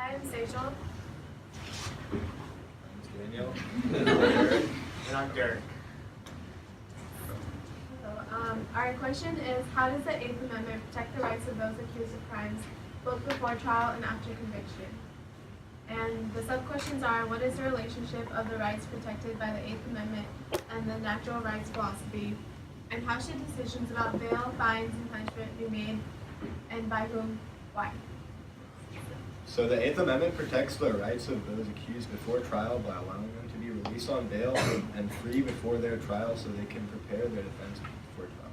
Hi, I'm Sejal. I'm Daniel. And I'm Derek. Our question is, how does the Eighth Amendment protect the rights of those accused of crimes, both before trial and after conviction? And the sub-questions are, what is the relationship of the rights protected by the Eighth Amendment and the natural rights philosophy? And how should decisions about bail, fines, and punishment be made, and by whom? Why? So the Eighth Amendment protects the rights of those accused before trial by allowing them to be released on bail and free before their trial so they can prepare their defense before trial.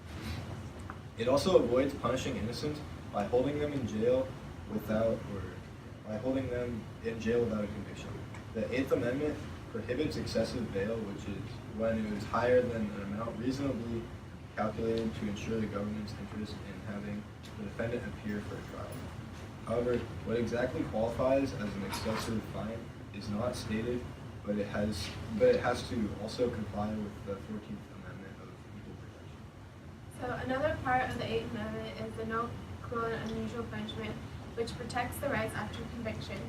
It also avoids punishing innocents by holding them in jail without a conviction. The Eighth Amendment prohibits excessive bail, which is when it is higher than an amount reasonably calculated to ensure the government's interest in having the defendant appear for a trial. However, what exactly qualifies as an excessive fine is not stated, but it has to also comply with the 14th Amendment of Equal Protection. So another part of the Eighth Amendment is the no cruel and unusual punishment, which protects the rights after conviction.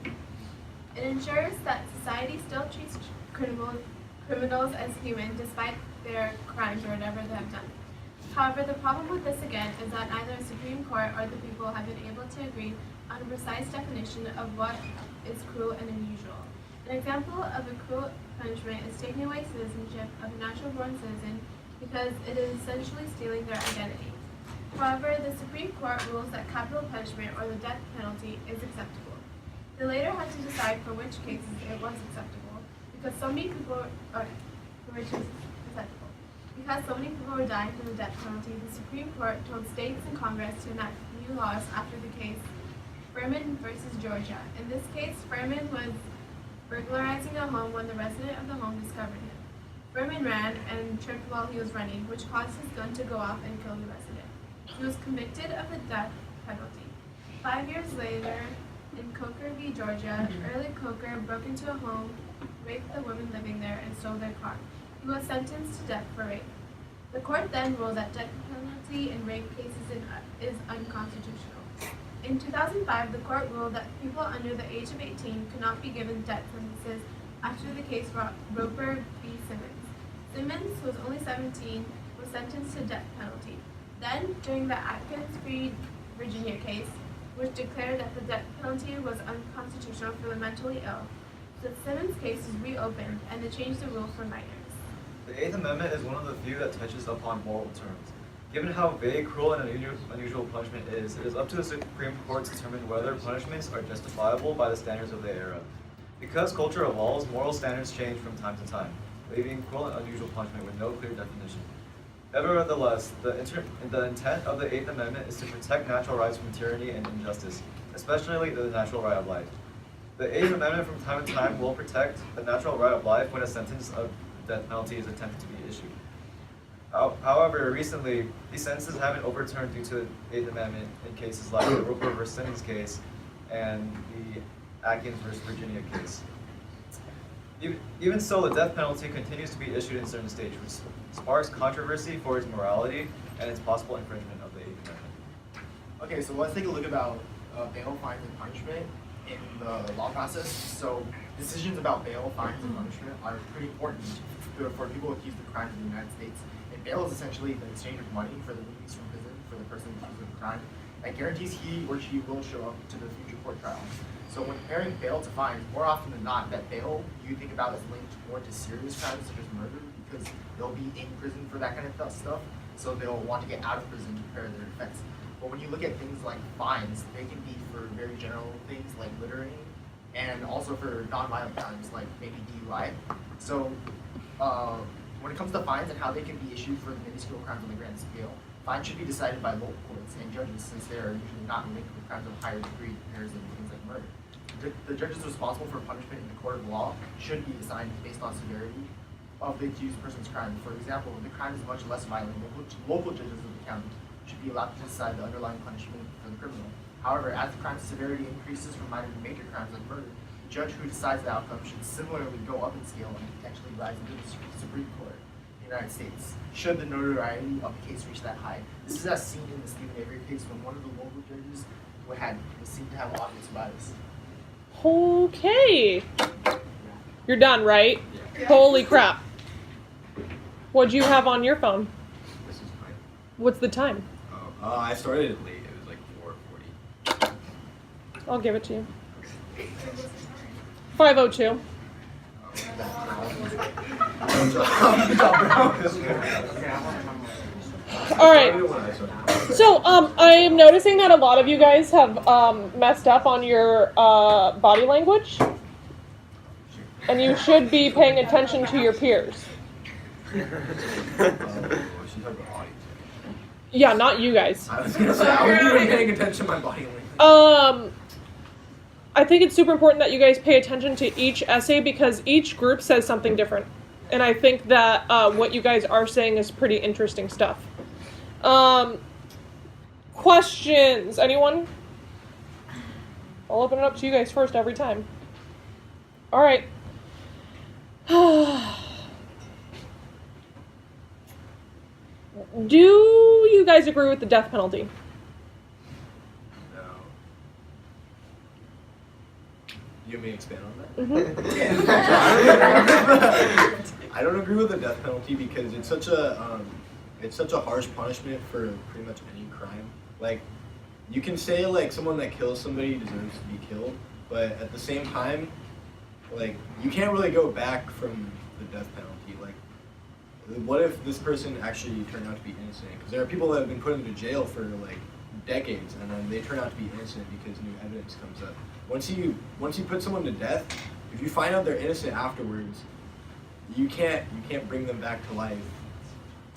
It ensures that society still treats criminals as human despite their crimes or whatever they have done. However, the problem with this again is that neither the Supreme Court or the people have been able to agree on a precise definition of what is cruel and unusual. An example of a cruel punishment is taking away citizenship of a natural-born citizen because it is essentially stealing their identity. However, the Supreme Court rules that capital punishment or the death penalty is acceptable. They later had to decide for which cases it was acceptable because so many people were dying from the death penalty. The Supreme Court told states and Congress to enact new laws after the case Furman versus Georgia. In this case, Furman was burglarizing a home when the resident of the home discovered him. Furman ran and tripped while he was running, which caused his gun to go off and kill the resident. He was convicted of the death penalty. 5 years later, in Coker v. Georgia, Early Coker broke into a home, raped the women living there, and stole their car. He was sentenced to death for rape. The court then ruled that death penalty in rape cases is unconstitutional. In 2005, the court ruled that people under the age of 18 could not be given death sentences after the case Roper v. Simmons. Simmons, who was only 17, was sentenced to death penalty. Then, during the Atkins v. Virginia case, which declared that the death penalty was unconstitutional for the mentally ill, the Simmons case was reopened and they changed the rule for minors. The Eighth Amendment is one of the few that touches upon moral terms. Given how vague cruel and unusual punishment is, it is up to the Supreme Court to determine whether punishments are justifiable by the standards of the era. Because culture evolves, moral standards change from time to time, leaving cruel and unusual punishment with no clear definition. Nevertheless, the intent of the Eighth Amendment is to protect natural rights from tyranny and injustice, especially the natural right of life. The Eighth Amendment from time to time will protect the natural right of life when a sentence of death penalty is attempted to be issued. However, recently, these sentences have been overturned due to the Eighth Amendment in cases like the Roper v. Simmons case and the Atkins v. Virginia case. Even so, the death penalty continues to be issued in certain states, which sparks controversy for its morality and its possible infringement of the Eighth Amendment. Okay, so let's take a look about bail, fines, and punishment in the law process. So decisions about bail, fines, and punishment are pretty important for people accused of crimes in the United States. And bail is essentially the exchange of money for the release from prison for the person accused of a crime that guarantees he or she will show up to the future court trial. So when comparing bail to fines, more often than not, that bail you think about is linked more to serious crimes such as murder because they'll be in prison for that kind of stuff, so they'll want to get out of prison to prepare their defense. But when you look at things like fines, they can be for very general things like littering and also for non-violent crimes like maybe DUI. So when it comes to fines and how they can be issued for minuscule crimes on the grand scale, fines should be decided by local courts and judges since they are usually not linked with crimes of higher degree in comparison to things like murder. The judges responsible for punishment in the court of law should be assigned based on severity of the accused person's crime. For example, if the crime is much less violent, local judges of the county should be allowed to decide the underlying punishment for the criminal. However, as the crime's severity increases from minor to major crimes like murder, the judge who decides the outcome should similarly go up in scale and potentially rise into the Supreme Court in the United States, should the notoriety of the case reach that high. This is as seen in the Stephen Avery case when one of the local judges was seen to have obvious bias. Okay. You're done, right? Yeah. Holy crap. What'd you have on your phone? This is fine. What's the time? Oh, I started it late. It was like 4:40. I'll give it to you. 5:02. All right. So, I am noticing that a lot of you guys have messed up on your body language, and you should be paying attention to your peers. Yeah, not you guys. I was gonna say, I wasn't even paying attention to my body language. I think it's super important that you guys pay attention to each essay because each group says something different. And I think that what you guys are saying is pretty interesting stuff. Questions? Anyone? I'll open it up to you guys first every time. All right. Do you guys agree with the death penalty? No. You want me to expand on that? Mm-hmm. I don't agree with the death penalty because it's such a harsh punishment for pretty much any crime. Like, you can say like someone that kills somebody deserves to be killed, but at the same time, like you can't really go back from the death penalty. Like, what if this person actually turned out to be innocent? Because there are people that have been put into jail for like decades, and then they turn out to be innocent because new evidence comes up. Once you put someone to death, if you find out they're innocent afterwards, you can't bring them back to life.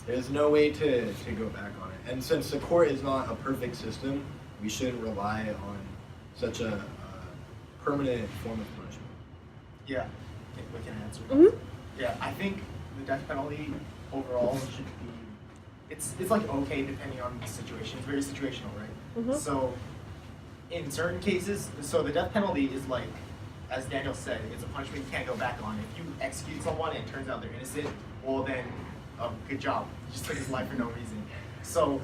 There's no way to go back on it. And since the court is not a perfect system, we shouldn't rely on such a permanent form of punishment. Yeah, we can answer. Mm-hmm. Yeah, I think the death penalty overall should be, it's like okay depending on the situation. It's very situational, right? Mm-hmm. So in certain cases, so the death penalty is like, as Daniel said, it's a punishment you can't go back on. If you execute someone and it turns out they're innocent, well then, good job. You just took his life for no reason. So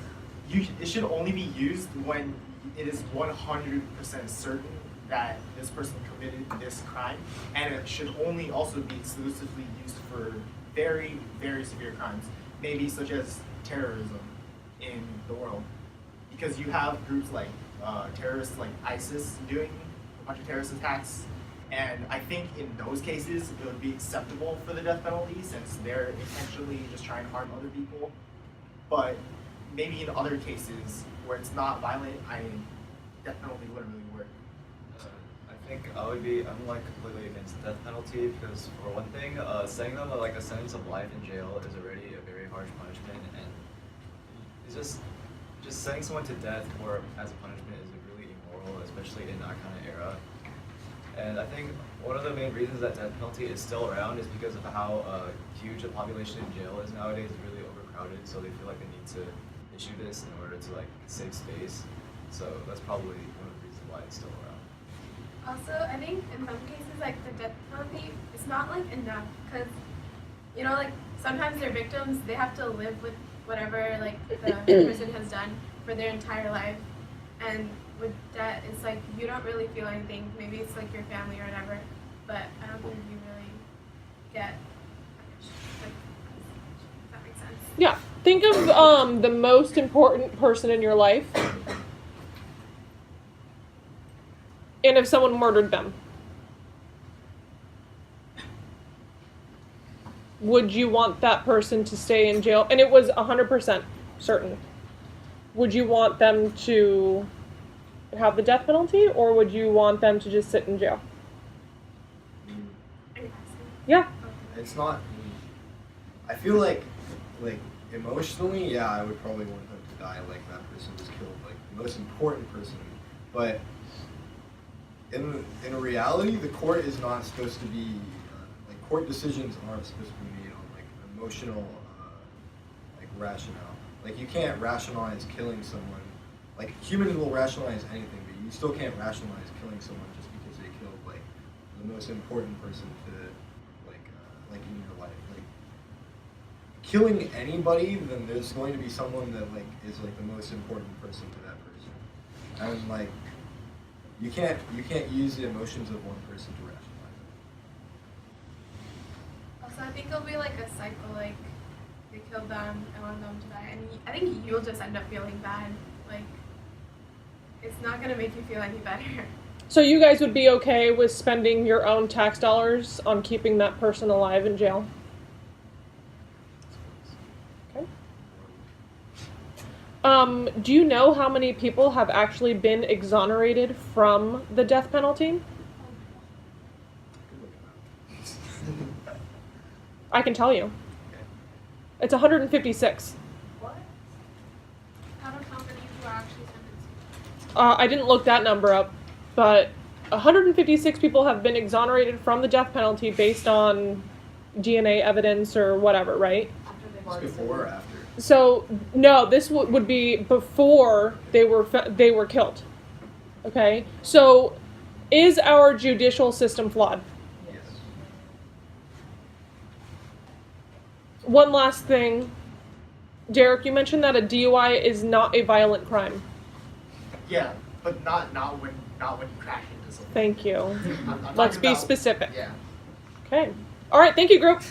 it should only be used when it is 100% certain that this person committed this crime, and it should only also be exclusively used for very, very severe crimes, maybe such as terrorism in the world. Because you have groups like terrorists like ISIS doing a bunch of terrorist attacks, and I think in those cases it would be acceptable for the death penalty since they're intentionally just trying to harm other people. But maybe in other cases where it's not violent, death penalty wouldn't really work. I think I'm like completely against the death penalty because for one thing, sending them like a sentence of life in jail is already a very harsh punishment, and it's just sending someone to death or as a punishment is really immoral, especially in that kind of era. And I think one of the main reasons that death penalty is still around is because of how huge a population in jail is nowadays. It's really overcrowded, so they feel like they need to issue this in order to like save space. So that's probably one of the reasons why it's still around. Also, I think in some cases, like the death penalty, it's not like enough because, you know, like sometimes their victims, they have to live with whatever like the person has done for their entire life, and with death, it's like you don't really feel anything. Maybe it's like your family or whatever, but I don't think you really get like, if that makes sense. Yeah. Think of the most important person in your life, and if someone murdered them, would you want that person to stay in jail? And it was 100% certain. Would you want them to have the death penalty, or would you want them to just sit in jail? Yeah. It's not. I feel like emotionally, yeah, I would probably want them to die. Like that person was killed, like the most important person. But in reality, the court is not supposed to be like court decisions aren't supposed to be made on like emotional like rationale. Like you can't rationalize killing someone. Like humans will rationalize anything, but you still can't rationalize killing someone just because they killed like the most important person to like in your life. Like killing anybody, then there's going to be someone that like is like the most important person to that person. And like You can't use the emotions of one person to rationalize it. Also, I think it'll be like a cycle, like they killed them, I want them to die, and I think you'll just end up feeling bad. Like, it's not gonna make you feel any better. So you guys would be okay with spending your own tax dollars on keeping that person alive in jail? Okay. Do you know how many people have actually been exonerated from the death penalty? I can tell you. It's 156. What? Out of how many who are actually sentenced? I didn't look that number up, but 156 people have been exonerated from the death penalty based on DNA evidence or whatever, right? It's before or after? So no, this would be before they were killed. Okay, so is our judicial system flawed? Yes. One last thing, Derek, you mentioned that a DUI is not a violent crime. Yeah, but not when you crash into something. Thank you. I'm Let's talking be about- specific. Yeah. Okay. All right. Thank you, group.